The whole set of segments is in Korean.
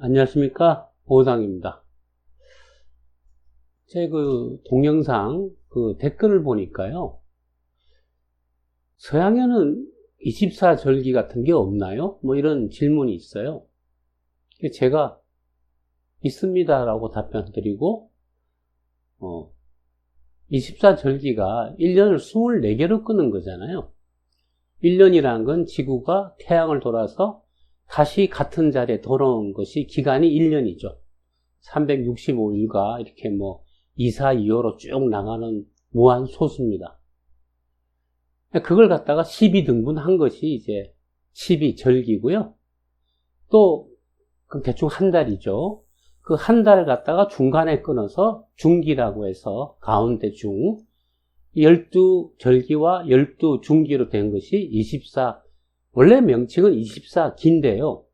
안녕하십니까, 보상입니다. 제 동영상 댓글을 보니까요, 서양에는 24절기 같은 게 없나요? 뭐 이런 질문이 있어요. 제가 있습니다라고 답변 드리고, 24절기가 1년을 24개로 끄는 거잖아요. 1년이라는 건 지구가 태양을 돌아서 다시 같은 자리에 돌아온 것이 기간이 1년이죠. 365일과 이렇게 2, 4, 2호로 쭉 나가는 무한 소수입니다. 그걸 갖다가 12등분 한 것이 이제 12절기고요. 또, 대충 한 달이죠. 그 한 달을 갖다가 중간에 끊어서 중기라고 해서 가운데 중, 12절기와 12중기로 된 것이 24, 원래 명칭은 24기인데요.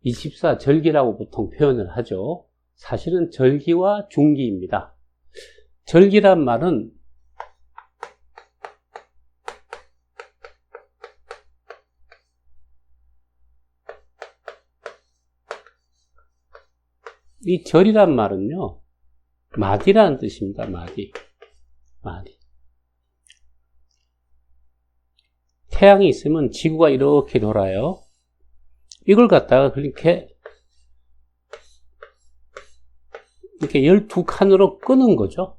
24절기라고 보통 표현을 하죠. 사실은 절기와 중기입니다. 절기란 말은 이 절이란 말은요, 마디라는 뜻입니다. 마디. 태양이 있으면 지구가 이렇게 돌아요. 이걸 갖다가 이렇게 12칸으로 끄는 거죠.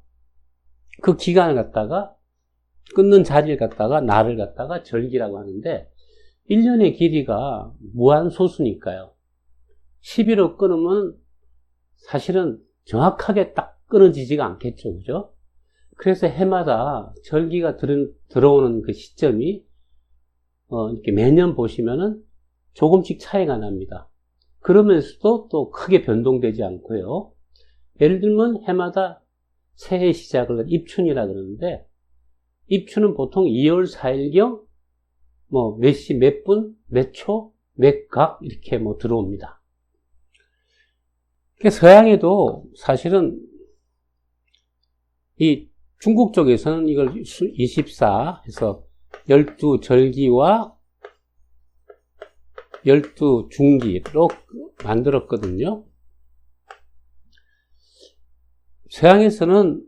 그 기간을 갖다가, 끊는 자리를 갖다가, 날을 갖다가 절기라고 하는데, 1년의 길이가 무한소수니까요. 10일로 끊으면 사실은 정확하게 딱 끊어지지가 않겠죠. 그죠? 그래서 해마다 절기가 들어오는 그 시점이 이렇게 매년 보시면은 조금씩 차이가 납니다. 그러면서도 또 크게 변동되지 않고요. 예를 들면 해마다 새해 시작을 입춘이라 그러는데, 입춘은 보통 2월 4일경 몇 시, 몇 분, 몇 초, 몇 각 이렇게 들어옵니다. 서양에도 사실은 이 중국 쪽에서는 이걸 24 해서 12절기와 12중기로 만들었거든요. 서양에서는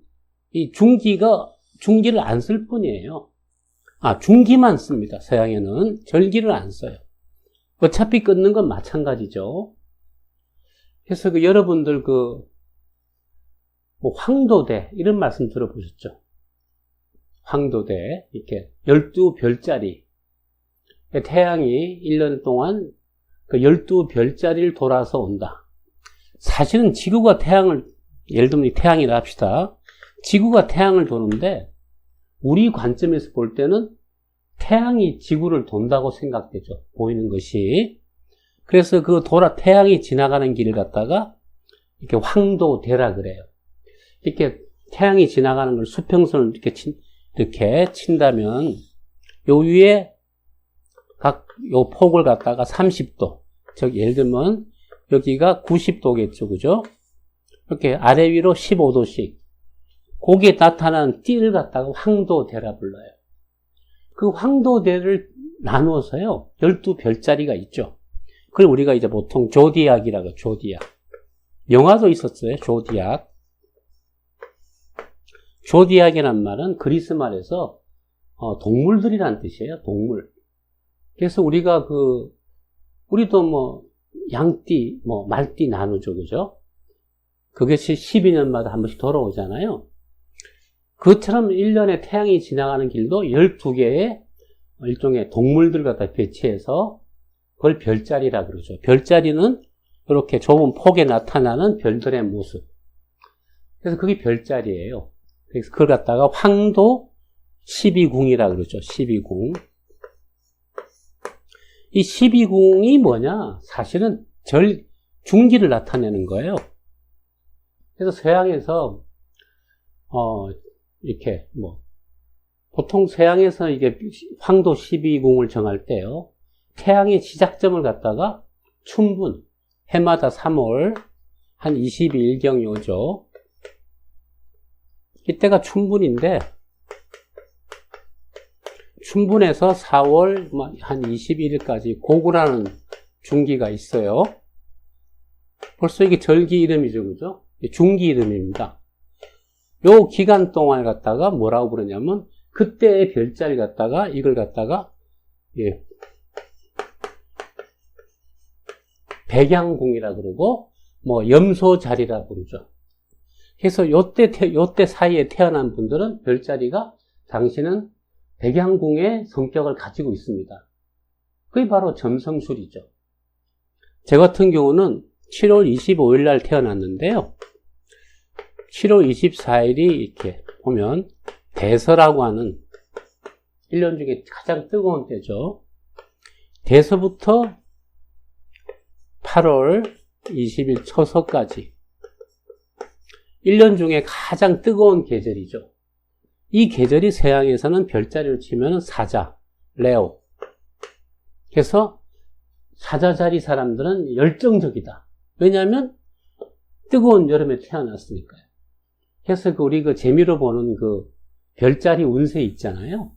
이 중기를 안 쓸 뿐이에요. 중기만 씁니다. 서양에는 절기를 안 써요. 어차피 끊는 건 마찬가지죠. 그래서 여러분들 황도대 이런 말씀 들어보셨죠? 황도대 이렇게 12별자리, 태양이 1년 동안 그 12별자리를 돌아서 온다. 사실은 지구가 예를 들면 태양이라 합시다. 지구가 태양을 도는데 우리 관점에서 볼 때는 태양이 지구를 돈다고 생각되죠. 보이는 것이. 그래서 태양이 지나가는 길을 갖다가 이렇게 황도대라 그래요. 이렇게 태양이 지나가는 걸 수평선을 이렇게 친다면 요 위에 요 폭을 갖다가 30도, 예를 들면 여기가 90도겠죠. 그죠? 이렇게 아래 위로 15도씩 거기에 나타난 띠를 갖다가 황도대라 불러요. 그 황도대를 나누어서요 12별자리가 있죠. 그걸 우리가 이제 보통 조디악이라고, 조디악. 영화도 있었어요. 조디악. 조디악이란 말은 그리스 말에서 동물들이란 뜻이에요. 동물. 그래서 우리도 양띠, 말띠 나누죠. 그죠? 그것이 12년마다 한 번씩 돌아오잖아요. 그것처럼 1년에 태양이 지나가는 길도 12개의 일종의 동물들 갖다 배치해서 그걸 별자리라 그러죠. 별자리는 이렇게 좁은 폭에 나타나는 별들의 모습. 그래서 그게 별자리예요. 그래서 그걸 갖다가 황도 12궁이라 그러죠. 12궁. 이 12궁이 뭐냐? 사실은 중기를 나타내는 거예요. 그래서 서양에서 이렇게 보통 서양에서 이게 황도 12궁을 정할 때요. 태양의 시작점을 갖다가 춘분, 해마다 3월 한 22일경 요죠. 이때가 춘분인데 춘분에서 4월 한 21일까지 고구라는 중기가 있어요. 벌써 이게 절기 이름이죠, 그죠? 중기 이름입니다. 요 기간 동안을 갖다가 뭐라고 부르냐면, 그때의 별자리 갖다가, 이걸 갖다가, 예, 백양궁이라 그러고, 뭐, 염소자리라 부르죠. 그래서 요때 사이에 태어난 분들은 별자리가 당신은 백양궁의 성격을 가지고 있습니다. 그게 바로 점성술이죠. 제 같은 경우는 7월 25일 날 태어났는데요. 7월 24일이 이렇게 보면 대서라고 하는 1년 중에 가장 뜨거운 때죠. 대서부터 8월 20일 처서까지 1년 중에 가장 뜨거운 계절이죠. 이 계절이 서양에서는 별자리를 치면 사자, 레오. 그래서 사자자리 사람들은 열정적이다. 왜냐하면 뜨거운 여름에 태어났으니까요. 그래서 우리 재미로 보는 별자리 운세 있잖아요.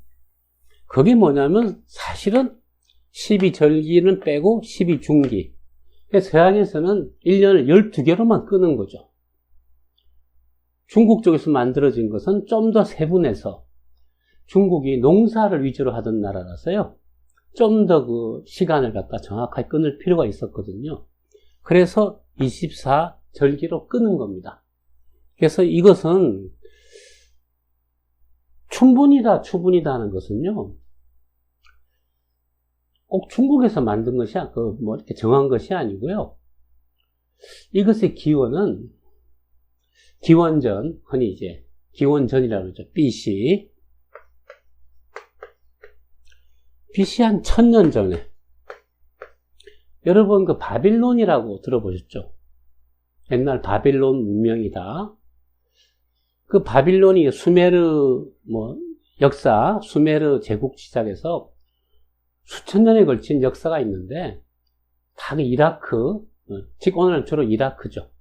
그게 뭐냐면 사실은 12절기는 빼고 12중기. 서양에서는 1년을 12개로만 끄는 거죠. 중국 쪽에서 만들어진 것은 좀 더 세분해서 중국이 농사를 위주로 하던 나라라서요. 좀 더 시간을 갖다 정확하게 끊을 필요가 있었거든요. 그래서 24절기로 끄는 겁니다. 그래서 이것은 춘분이다, 추분이다 하는 것은요. 꼭 중국에서 만든 것이 이렇게 정한 것이 아니고요. 이것의 기원은 기원전, 흔히 이제 기원전이라고 그러죠. BC 한 1000년 전에 여러분 바빌론이라고 들어보셨죠? 옛날 바빌론 문명이다. 그 바빌론이 수메르 역사, 수메르 제국 시작해서 수천 년에 걸친 역사가 있는데 다 이라크, 즉 오늘은 주로 이라크죠.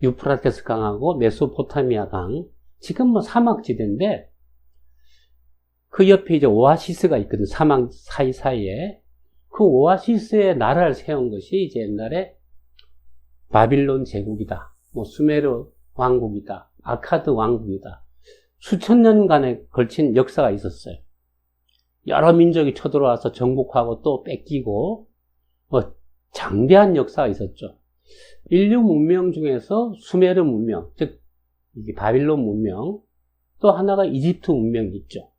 유프라테스 강하고 메소포타미아 강, 지금 사막지대인데 그 옆에 이제 오아시스가 있거든. 사막 사이사이에. 그 오아시스에 나라를 세운 것이 이제 옛날에 바빌론 제국이다. 수메르 왕국이다. 아카드 왕국이다. 수천 년간에 걸친 역사가 있었어요. 여러 민족이 쳐들어와서 정복하고 또 뺏기고 장대한 역사가 있었죠. 인류 문명 중에서 수메르 문명, 즉 바빌론 문명, 또 하나가 이집트 문명이 있죠.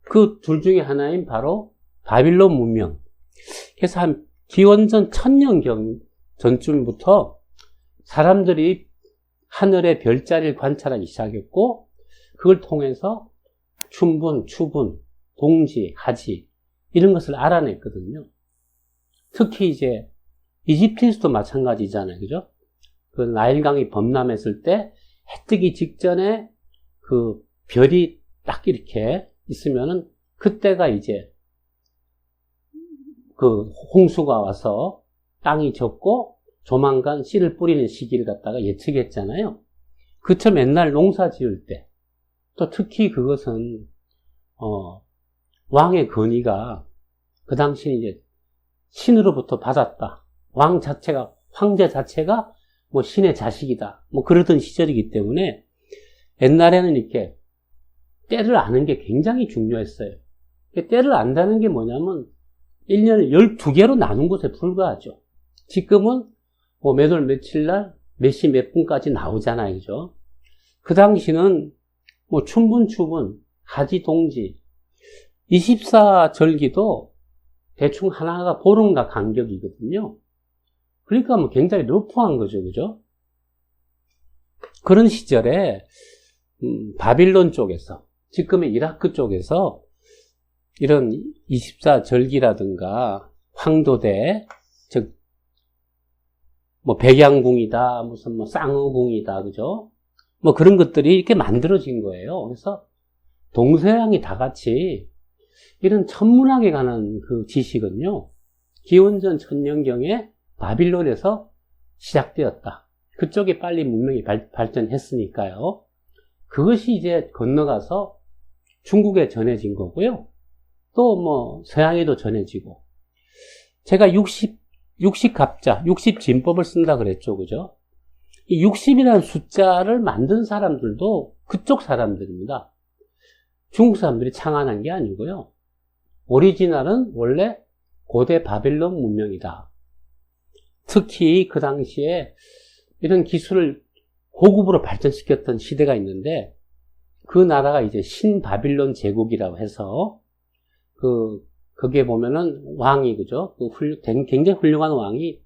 그 둘 중에 하나인 바로 바빌론 문명. 그래서 한 기원전 1000년 전쯤부터 사람들이 하늘의 별자리를 관찰하기 시작했고, 그걸 통해서 춘분, 추분, 동지, 하지 이런 것을 알아냈거든요. 특히 이제 이집트에서도 마찬가지잖아요, 그죠? 그 나일강이 범람했을 때 해 뜨기 직전에 그 별이 딱 이렇게 있으면은 그때가 이제 그 홍수가 와서 땅이 젖고 조만간 씨를 뿌리는 시기를 갖다가 예측했잖아요. 그처럼 옛날 농사 지을 때, 또 특히 그것은 왕의 건의가 그 당시 이제 신으로부터 받았다. 황제 자체가 신의 자식이다. 그러던 시절이기 때문에 옛날에는 이렇게 때를 아는 게 굉장히 중요했어요. 때를 안다는 게 뭐냐면 1년을 12개로 나눈 것에 불과하죠. 지금은 몇 월 며칠 날 몇 시 몇 분까지 나오잖아요. 그죠? 그 당시는 춘분, 추분, 하지, 동지 24절기도 대충 하나가 보름과 간격이거든요. 그러니까 굉장히 러프한 거죠. 그죠? 그런 시절에 바빌론 쪽에서, 지금의 이라크 쪽에서 이런 24절기라든가 황도대, 즉 백양궁이다, 무슨 쌍어궁이다, 그죠? 그런 것들이 이렇게 만들어진 거예요. 그래서 동서양이 다 같이 이런 천문학에 관한 그 지식은요, 기원전 1000년경에 바빌론에서 시작되었다. 그쪽에 빨리 문명이 발전했으니까요. 그것이 이제 건너가서 중국에 전해진 거고요. 또 서양에도 전해지고. 제가 60갑자, 60진법을 쓴다 그랬죠. 그죠? 이 60이라는 숫자를 만든 사람들도 그쪽 사람들입니다. 중국 사람들이 창안한 게 아니고요. 오리지널은 원래 고대 바빌론 문명이다. 특히 그 당시에 이런 기술을 고급으로 발전시켰던 시대가 있는데 그 나라가 이제 신바빌론 제국이라고 해서 거기에 보면은 왕이, 그죠? 굉장히 훌륭한 왕이,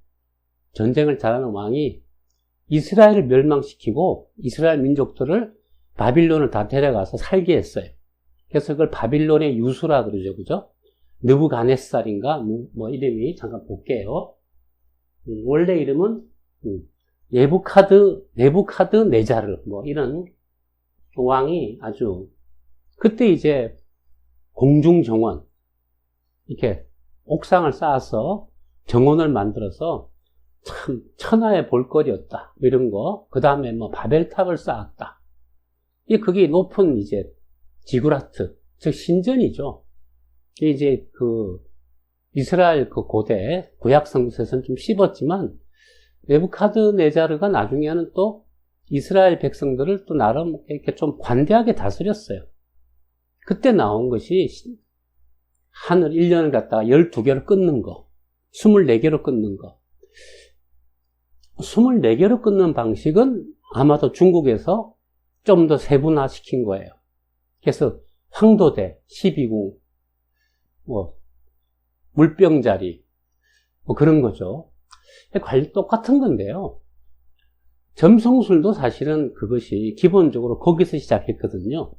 전쟁을 잘하는 왕이 이스라엘을 멸망시키고 이스라엘 민족들을 바빌론을 다 데려가서 살게 했어요. 그래서 그걸 바빌론의 유수라 그러죠. 그죠? 느부갓네살인가? 뭐 이름이 잠깐 볼게요. 원래 이름은 네부카드네자르, 뭐 이런 왕이 아주, 그때 이제 공중정원, 이렇게 옥상을 쌓아서 정원을 만들어서 참 천하의 볼거리였다. 이런 거. 그 다음에 뭐 바벨탑을 쌓았다. 그게 높은 이제 지구라트, 즉 신전이죠. 이제 이스라엘 고대 구약 성서에서는 좀 씹었지만 네부카드네자르가 나중에는 또 이스라엘 백성들을 또 나름 이렇게 좀 관대하게 다스렸어요. 그때 나온 것이 하늘 1년을 갖다가 12개로 끊는 거, 24개로 끊는 거. 24개로 끊는 방식은 아마도 중국에서 좀 더 세분화시킨 거예요. 그래서 황도대, 12궁, 뭐 물병자리, 뭐 그런 거죠. 관리 똑같은 건데요. 점성술도 사실은 그것이 기본적으로 거기서 시작했거든요.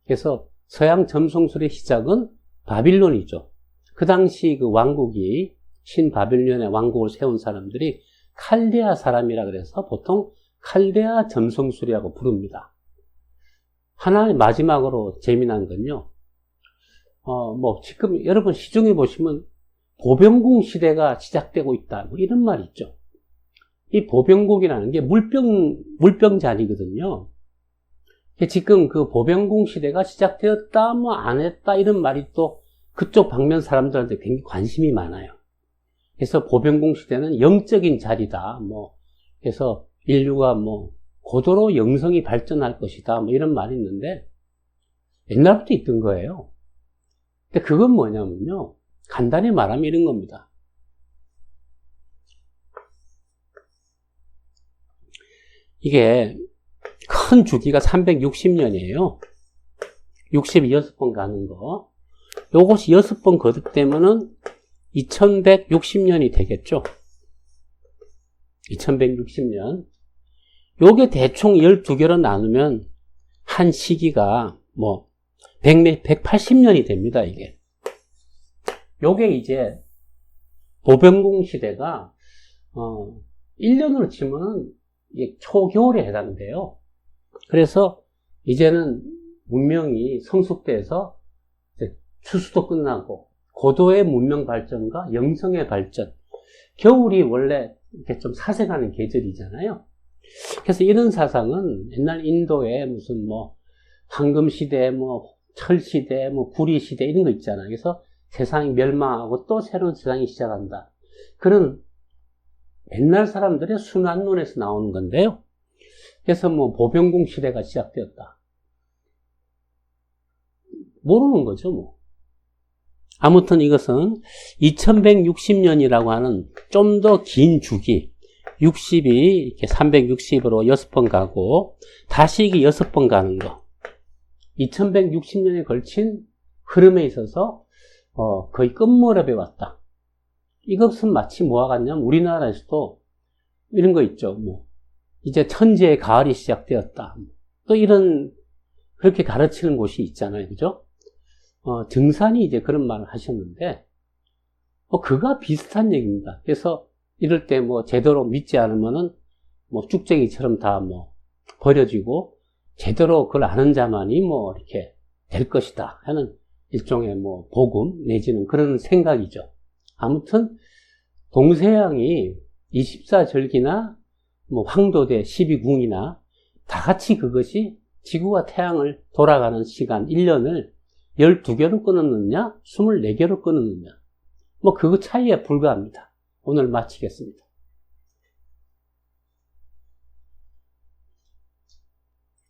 그래서 서양 점성술의 시작은 바빌론이죠. 그 당시 그 왕국이, 신바빌론의 왕국을 세운 사람들이 칼데아 사람이라 그래서 보통 칼데아 점성술이라고 부릅니다. 하나의 마지막으로 재미난 건요. 지금 여러분 시중에 보시면 보병국 시대가 시작되고 있다. 뭐 이런 말 있죠. 이 보병국이라는 게 물병자리거든요. 지금 그 보병국 시대가 시작되었다, 뭐 안 했다, 이런 말이 또 그쪽 방면 사람들한테 굉장히 관심이 많아요. 그래서 보병국 시대는 영적인 자리다. 그래서 인류가 고도로 영성이 발전할 것이다. 뭐 이런 말이 있는데 옛날부터 있던 거예요. 근데 그건 뭐냐면요. 간단히 말하면 이런 겁니다. 이게 큰 주기가 360년이에요. 66번 가는 거. 요것이 6번 거듭되면은 2160년이 되겠죠. 2160년. 요게 대충 12개로 나누면 한 시기가 180년이 됩니다, 이게. 요게 이제 보병국 시대가 1년으로 치면은 이게 초겨울에 해당돼요. 그래서 이제는 문명이 성숙돼서 이제 추수도 끝나고 고도의 문명 발전과 영성의 발전. 겨울이 원래 이렇게 좀 사색하는 계절이잖아요. 그래서 이런 사상은 옛날 인도에 무슨 황금시대, 철시대, 구리시대 이런 거 있잖아요. 그래서 세상이 멸망하고 또 새로운 세상이 시작한다. 그런 옛날 사람들의 순환론에서 나오는 건데요. 그래서 보병국 시대가 시작되었다. 모르는 거죠, 아무튼 이것은 2160년이라고 하는 좀 더 긴 주기, 60이 이렇게 360으로 6번 가고, 다시 이게 6번 가는 거. 2160년에 걸친 흐름에 있어서, 거의 끝무렵에 왔다. 이것은 마치 뭐와 같냐면, 우리나라에서도 이런 거 있죠, 이제 천지의 가을이 시작되었다. 또 그렇게 가르치는 곳이 있잖아요. 그죠? 증산이 이제 그런 말을 하셨는데, 그가 비슷한 얘기입니다. 그래서 이럴 때 제대로 믿지 않으면은 쭉쟁이처럼 다 버려지고, 제대로 그걸 아는 자만이 이렇게 될 것이다 하는 일종의 복음 내지는 그런 생각이죠. 아무튼 동서양이 24절기나 황도대 12궁이나 다 같이 그것이 지구와 태양을 돌아가는 시간 1년을 12개로 끊었느냐 24개로 끊었느냐 그 차이에 불과합니다. 오늘 마치겠습니다.